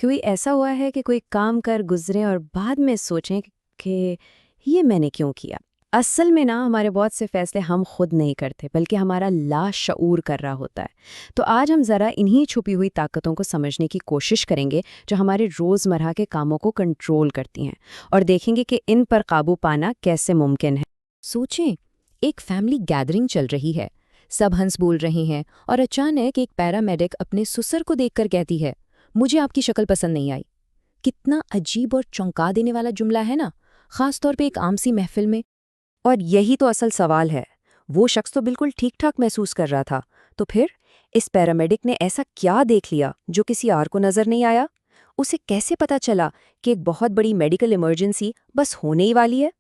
कोई ऐसा हुआ है कि कोई काम कर गुजरे और बाद में सोचें कि ये मैंने क्यों किया। असल में ना हमारे बहुत से फैसले हम खुद नहीं करते बल्कि हमारा लाशऊर कर रहा होता है। तो आज हम ज़रा इन्हीं छुपी हुई ताकतों को समझने की कोशिश करेंगे जो हमारे रोज़मर्रा के कामों को कंट्रोल करती हैं और देखेंगे कि इन पर काबू पाना कैसे मुमकिन है। सोचें, एक फैमिली गैदरिंग चल रही है, सब हंस बोल रहे हैं और अचानक एक पैरामेडिक अपने सुसर को देखकर कहती है, मुझे आपकी शक्ल पसंद नहीं आई। कितना अजीब और चौंका देने वाला जुमला है ना, खास तौर पे एक आम सी महफिल में। और यही तो असल सवाल है। वो शख्स तो बिल्कुल ठीक ठाक महसूस कर रहा था, तो फिर इस पैरामेडिक ने ऐसा क्या देख लिया जो किसी और को नजर नहीं आया? उसे कैसे पता चला कि एक बहुत बड़ी मेडिकल इमरजेंसी बस होने ही वाली है?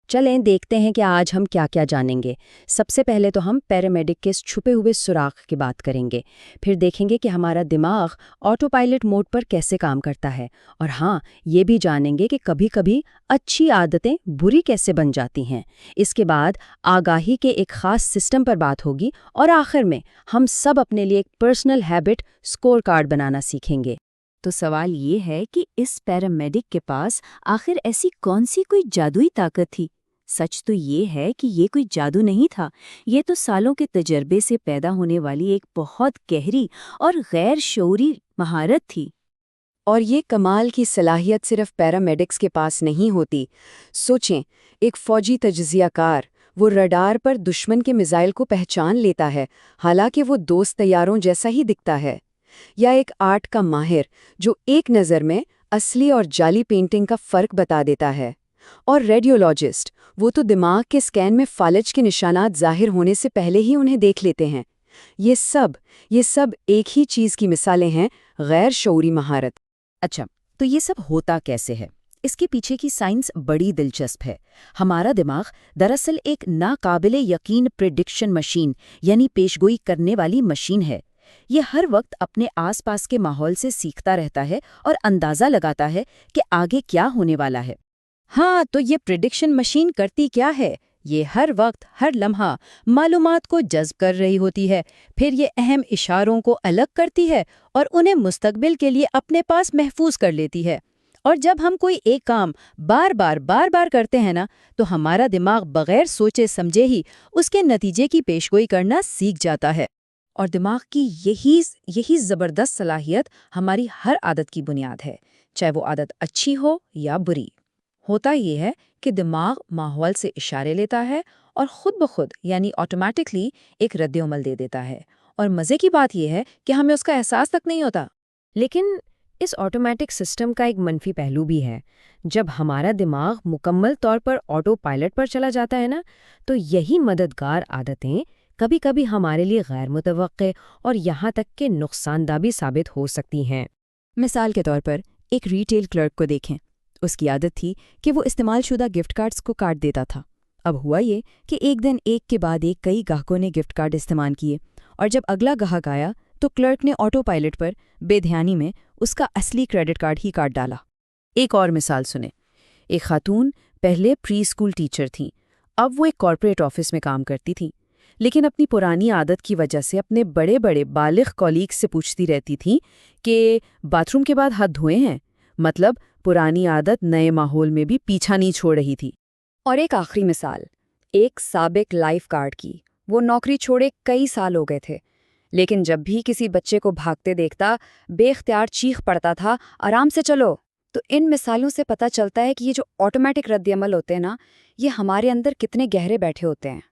चलें देखते हैं कि आज हम क्या क्या जानेंगे। सबसे पहले तो हम पैरामेडिक के इस छुपे हुए सुराख की बात करेंगे। फिर देखेंगे कि हमारा दिमाग ऑटो पायलट मोड पर कैसे काम करता है। और हाँ, ये भी जानेंगे कि कभी-कभी अच्छी आदतें बुरी कैसे बन जाती हैं। इसके बाद आगाही के एक खास सिस्टम पर बात होगी और आखिर में हम सब अपने लिए एक पर्सनल हैबिट स्कोर कार्ड बनाना सीखेंगे। तो सवाल ये है कि इस पैरामेडिक के पास आखिर ऐसी कौन सी कोई जादुई ताकत थी? सच तो ये है कि ये कोई जादू नहीं था। ये तो सालों के तजर्बे से पैदा होने वाली एक बहुत गहरी और गैर शऊरी महारत थी। और ये कमाल की सलाहियत सिर्फ पैरामेडिक्स के पास नहीं होती। सोचें, एक फौजी तज्जियाकार वो रडार पर दुश्मन के मिसाइल को पहचान लेता है, हालांकि वो दोस्त तैयारों जैसा ही दिखता है। या एक आर्ट का माहिर जो एक नज़र में असली और जाली पेंटिंग का फ़र्क बता देता है। और रेडियोलॉजिस्ट वो तो दिमाग के स्कैन में फालिज के निशानात जाहिर होने से पहले ही उन्हें देख लेते हैं। ये सब एक ही चीज़ की मिसालें हैं, गैर शऊरी महारत। अच्छा, तो ये सब होता कैसे है? इसके पीछे की साइंस बड़ी दिलचस्प है। हमारा दिमाग दरअसल एक नाकाबिले यकीन प्रिडिक्शन मशीन यानी पेशगोई करने वाली मशीन है। ये हर वक्त अपने आसपास के माहौल से सीखता रहता है और अंदाज़ा लगाता है कि आगे क्या होने वाला है। हाँ, तो ये प्रिडिक्शन मशीन करती क्या है? ये हर वक्त हर लम्हा मालूमात को जज़्ब कर रही होती है, फिर ये अहम इशारों को अलग करती है और उन्हें मुस्तकबिल के लिए अपने पास महफूज कर लेती है। और जब हम कोई एक काम बार बार करते हैं ना, तो हमारा दिमाग बगैर सोचे समझे ही उसके नतीजे की पेशगोई करना सीख जाता है। और दिमाग की यही ज़बरदस्त सलाहियत हमारी हर आदत की बुनियाद है, चाहे वो आदत अच्छी हो या बुरी। होता ये है कि दिमाग माहौल से इशारे लेता है और खुद ब खुद यानी ऑटोमेटिकली एक रद्द-ए-अमल दे देता है। और मज़े की बात यह है कि हमें उसका एहसास तक नहीं होता। लेकिन इस ऑटोमेटिक सिस्टम का एक मनफी पहलू भी है। जब हमारा दिमाग मुकम्मल तौर पर ऑटो पायलट पर चला जाता है ना, तो यही मददगार आदतें कभी-कभी हमारे लिए गैर मुतवक्के और यहाँ तक कि नुकसानदा भी साबित हो सकती हैं। मिसाल के तौर पर एक रिटेल क्लर्क को देखें। उसकी आदत थी कि वो इस्तेमालशुदा गिफ्ट कार्ड्स को काट देता था। अब हुआ ये कि एक दिन एक के बाद एक कई ग्राहकों ने गिफ्ट कार्ड इस्तेमाल किए और जब अगला ग्राहक आया तो क्लर्क ने ऑटो पायलट पर बेध्यानी में उसका असली क्रेडिट कार्ड ही काट डाला। एक और मिसाल सुने। एक खातून पहले प्री स्कूल टीचर थीं, अब वो एक कॉर्पोरेट ऑफिस में काम करती थीं, लेकिन अपनी पुरानी आदत की वजह से अपने बड़े बड़े बालिग कॉलीग से पूछती रहती थीं कि बाथरूम के बाद हाथ धोए हैं। मतलब पुरानी आदत नए माहौल में भी पीछा नहीं छोड़ रही थी। और एक आखिरी मिसाल, एक साबिक लाइफ गार्ड की। वो नौकरी छोड़े कई साल हो गए थे, लेकिन जब भी किसी बच्चे को भागते देखता बेख्तियार चीख पड़ता था, आराम से चलो। तो इन मिसालों से पता चलता है कि ये जो ऑटोमेटिक रद्द-ए-अमल होते हैं ना, ये हमारे अंदर कितने गहरे बैठे होते हैं।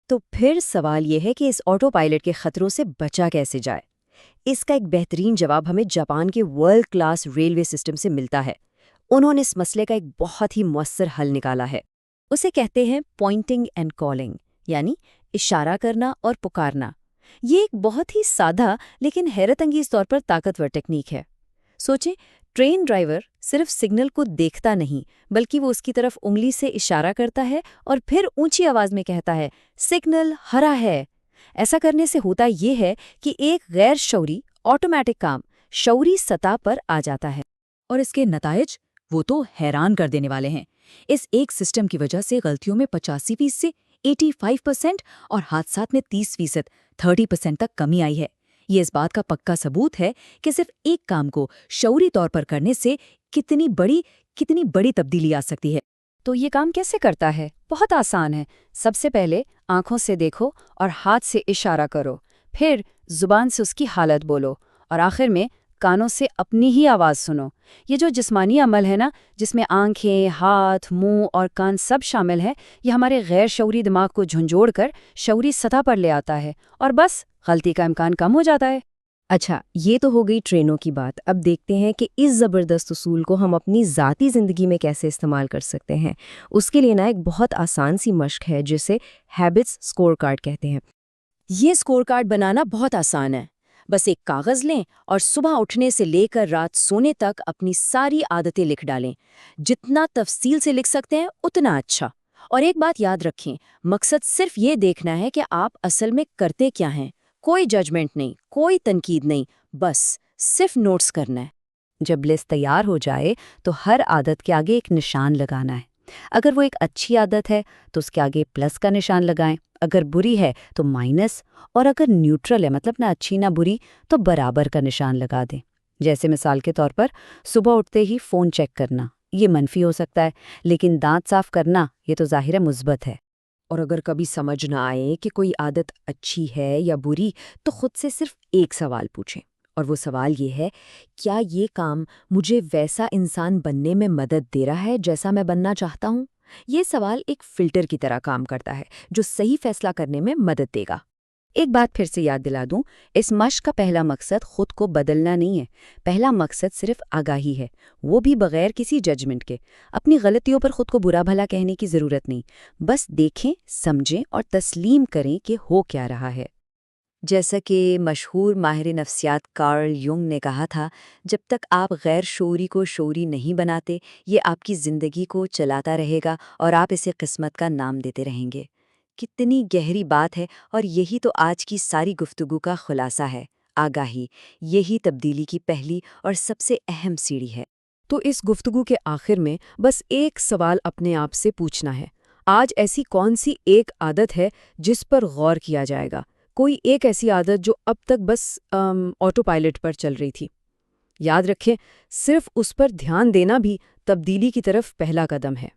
तो फिर सवाल ये है कि इस ऑटो पायलट के खतरों से बचा कैसे जाए। इसका एक बेहतरीन जवाब हमें जापान के वर्ल्ड क्लास रेलवे सिस्टम से मिलता है। उन्होंने इस मसले का एक बहुत ही मुअस्सर हल निकाला है। उसे कहते हैं पॉइंटिंग एंड कॉलिंग, यानी इशारा करना और पुकारना। ये एक बहुत ही सादा लेकिन हैरतअंगेज तौर पर ताकतवर टेक्निक है। सोचें, ट्रेन ड्राइवर सिर्फ सिग्नल को देखता नहीं, बल्कि वो उसकी तरफ उंगली से इशारा करता है और फिर ऊंची आवाज में कहता है, सिग्नल हरा है। ऐसा करने से होता ये है कि एक गैर शऊरी ऑटोमेटिक काम शऊरी सतह पर आ जाता है। और इसके नतायज वो तो हैरान कर देने वाले हैं। इस एक सिस्टम की वजह से गलतियों में 85% से 85% और हादसात में 30% 30% तक कमी आई है। یہ اس بات کا پکا ثبوت ہے کہ صرف ایک کام کو شعوری طور پر کرنے سے کتنی بڑی تبدیلی آ سکتی ہے۔ تو یہ کام کیسے کرتا ہے؟ بہت آسان ہے۔ سب سے پہلے آنکھوں سے دیکھو اور ہاتھ سے اشارہ کرو، پھر زبان سے اس کی حالت بولو، اور آخر میں کانوں سے اپنی ہی آواز سنو۔ یہ جو جسمانی عمل ہے نا، جس میں آنکھیں، ہاتھ، منہ اور کان سب شامل ہے، یہ ہمارے غیر شعوری دماغ کو جھنجھوڑ کر شعوری سطح پر لے آتا ہے، اور بس غلطی کا امکان کم ہو جاتا ہے۔ اچھا، یہ تو ہو گئی ٹرینوں کی بات۔ اب دیکھتے ہیں کہ اس زبردست اصول کو ہم اپنی ذاتی زندگی میں کیسے استعمال کر سکتے ہیں۔ اس کے لیے ایک بہت آسان سی مشق ہے جسے ہیبٹس اسکور کارڈ کہتے ہیں۔ یہ اسکور کارڈ بنانا بہت آسان ہے۔ بس ایک کاغذ لیں اور صبح اٹھنے سے لے کر رات سونے تک اپنی ساری عادتیں لکھ ڈالیں۔ جتنا تفصیل سے لکھ سکتے ہیں اتنا اچھا۔ اور ایک بات یاد رکھیں، مقصد صرف یہ دیکھنا ہے کہ آپ اصل میں کرتے کیا ہیں۔ کوئی ججمنٹ نہیں، کوئی تنقید نہیں، بس صرف نوٹس کرنا ہے۔ جب لسٹ تیار ہو جائے تو ہر عادت کے آگے ایک نشان لگانا ہے۔ اگر وہ ایک اچھی عادت ہے تو اس کے آگے پلس کا نشان لگائیں، اگر بری ہے تو مائنس، اور اگر نیوٹرل ہے مطلب نہ اچھی نہ بری تو برابر کا نشان لگا دیں۔ جیسے مثال کے طور پر صبح اٹھتے ہی فون چیک کرنا، یہ منفی ہو سکتا ہے، لیکن دانت صاف کرنا یہ تو ظاہر ہے مثبت ہے۔ اور اگر کبھی سمجھ نہ آئے کہ کوئی عادت اچھی ہے یا بری، تو خود سے صرف ایک سوال پوچھیں، اور وہ سوال یہ ہے، کیا یہ کام مجھے ویسا انسان بننے میں مدد دے رہا ہے جیسا میں بننا چاہتا ہوں؟ یہ سوال ایک فلٹر کی طرح کام کرتا ہے جو صحیح فیصلہ کرنے میں مدد دے گا۔ ایک بات پھر سے یاد دلا دوں، اس مشق کا پہلا مقصد خود کو بدلنا نہیں ہے، پہلا مقصد صرف آگاہی ہے، وہ بھی بغیر کسی ججمنٹ کے۔ اپنی غلطیوں پر خود کو برا بھلا کہنے کی ضرورت نہیں، بس دیکھیں، سمجھیں اور تسلیم کریں کہ ہو کیا رہا ہے۔ جیسا کہ مشہور ماہر نفسیات کارل یونگ نے کہا تھا، جب تک آپ غیر شعوری کو شعوری نہیں بناتے، یہ آپ کی زندگی کو چلاتا رہے گا اور آپ اسے قسمت کا نام دیتے رہیں گے۔ کتنی گہری بات ہے، اور یہی تو آج کی ساری گفتگو کا خلاصہ ہے۔ آگاہی، یہی تبدیلی کی پہلی اور سب سے اہم سیڑھی ہے۔ تو اس گفتگو کے آخر میں بس ایک سوال اپنے آپ سے پوچھنا ہے، آج ایسی کون سی ایک عادت ہے جس پر غور کیا جائے گا؟ کوئی ایک ایسی عادت جو اب تک بس آٹو پائلٹ پر چل رہی تھی۔ یاد رکھیں، صرف اس پر دھیان دینا بھی تبدیلی کی طرف پہلا قدم ہے۔